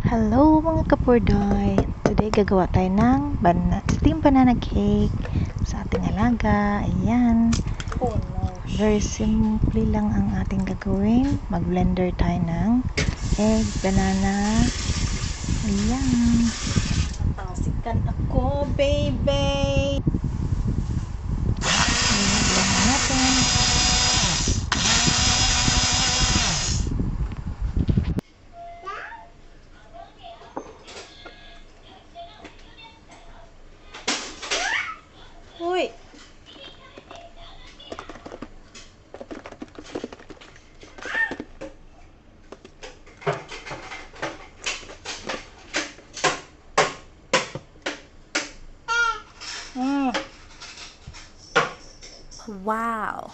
Hello mga kapurdoy! Today gagawa tayo ng steam banana cake sa ating alaga. Ayan. Oh no. Very simple lang ang ating gagawin. Mag-blender tayo ng egg, banana. Ayan. Natasikan ako, baby. Ayan, blend natin. Uy. Wow.